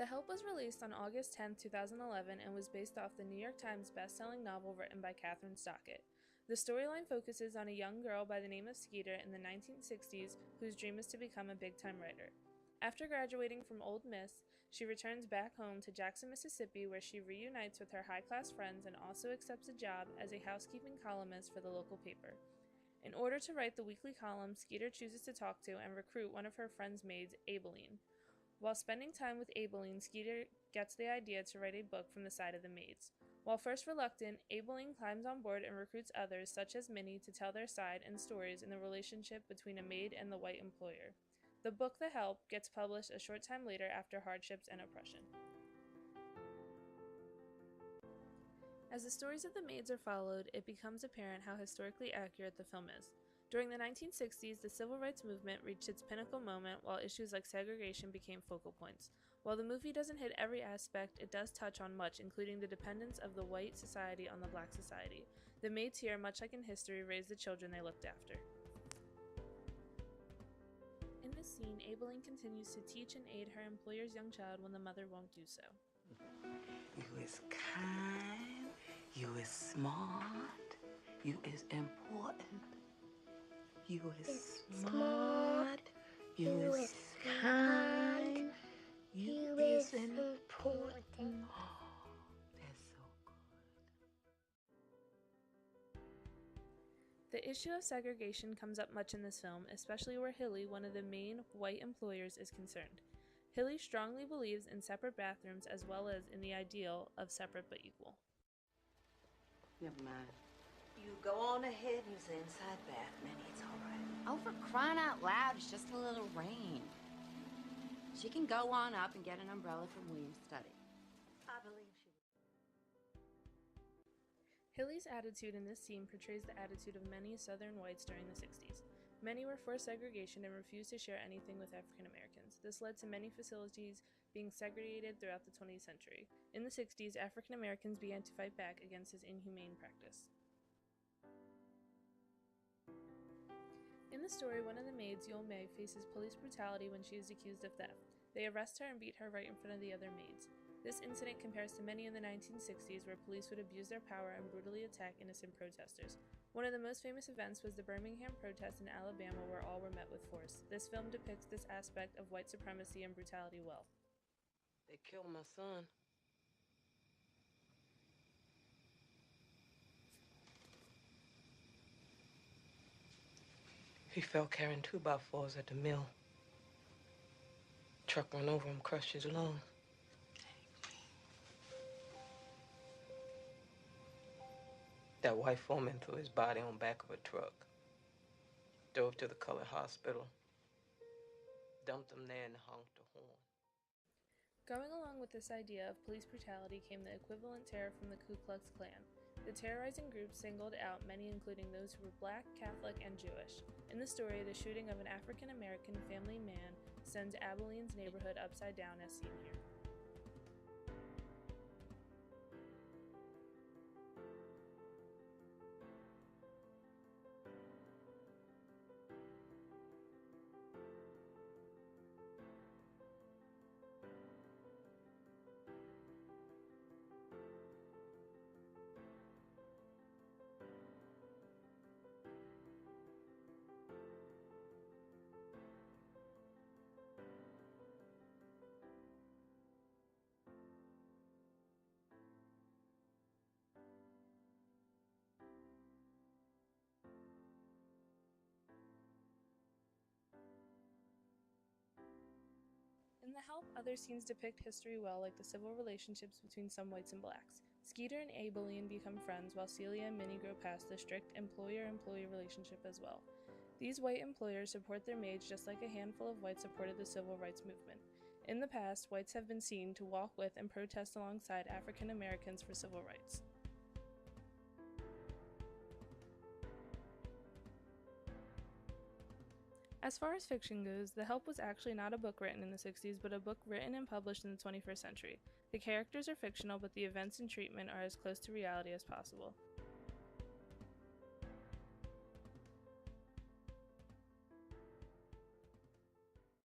The Help was released on August 10, 2011, and was based off the New York Times best-selling novel written by Kathryn Stockett. The storyline focuses on a young girl by the name of Skeeter in the 1960s whose dream is to become a big-time writer. After graduating from Ole Miss, she returns back home to Jackson, Mississippi, where she reunites with her high-class friends and also accepts a job as a housekeeping columnist for the local paper. In order to write the weekly column, Skeeter chooses to talk to and recruit one of her friend's maids, Aibileen. While spending time with Aibileen, Skeeter gets the idea to write a book from the side of the maids. While first reluctant, Aibileen climbs on board and recruits others, such as Minnie, to tell their side and stories in the relationship between a maid and the white employer. The book, The Help, gets published a short time later after hardships and oppression. As the stories of the maids are followed, it becomes apparent how historically accurate the film is. During the 1960s, the civil rights movement reached its pinnacle moment while issues like segregation became focal points. While the movie doesn't hit every aspect, it does touch on much, including the dependence of the white society on the black society. The maids here, much like in history, raised the children they looked after. In this scene, Aibileen continues to teach and aid her employer's young child when the mother won't do so. You is kind, you is smart, you is important. You is smart, you is kind, you is important. Oh, that's so good. The issue of segregation comes up much in this film, especially where Hilly, one of the main white employers, is concerned. Hilly strongly believes in separate bathrooms as well as in the ideal of separate but equal. Never mind. You go on ahead and use the inside bath, Minnie. It's all right. Oh, for crying out loud, it's just a little rain. She can go on up and get an umbrella from William's study. I believe she will. Hilly's attitude in this scene portrays the attitude of many Southern whites during the 60s. Many were for segregation and refused to share anything with African Americans. This led to many facilities being segregated throughout the 20th century. In the 60s, African Americans began to fight back against this inhumane practice. In the story, one of the maids, Yul May, faces police brutality when she is accused of theft. They arrest her and beat her right in front of the other maids. This incident compares to many in the 1960s where police would abuse their power and brutally attack innocent protesters. One of the most famous events was the Birmingham protests in Alabama where all were met with force. This film depicts this aspect of white supremacy and brutality well. They killed my son. He fell carrying 2x4s at the mill. Truck run over him, crushed his lung. That white foreman threw his body on back of a truck. Drove to the colored hospital. Dumped him there and honked the horn. Going along with this idea of police brutality came the equivalent terror from the Ku Klux Klan. The terrorizing group singled out many, including those who were Black, Catholic, and Jewish. In the story, the shooting of an African American family man sends Abileen's neighborhood upside down as seen here. In The Help, other scenes depict history well, like the civil relationships between some whites and blacks. Skeeter and Aibileen become friends, while Celia and Minnie grow past the strict employer-employee relationship as well. These white employers support their maids just like a handful of whites supported the civil rights movement. In the past, whites have been seen to walk with and protest alongside African Americans for civil rights. As far as fiction goes, The Help was actually not a book written in the 60s, but a book written and published in the 21st century. The characters are fictional, but the events and treatment are as close to reality as possible.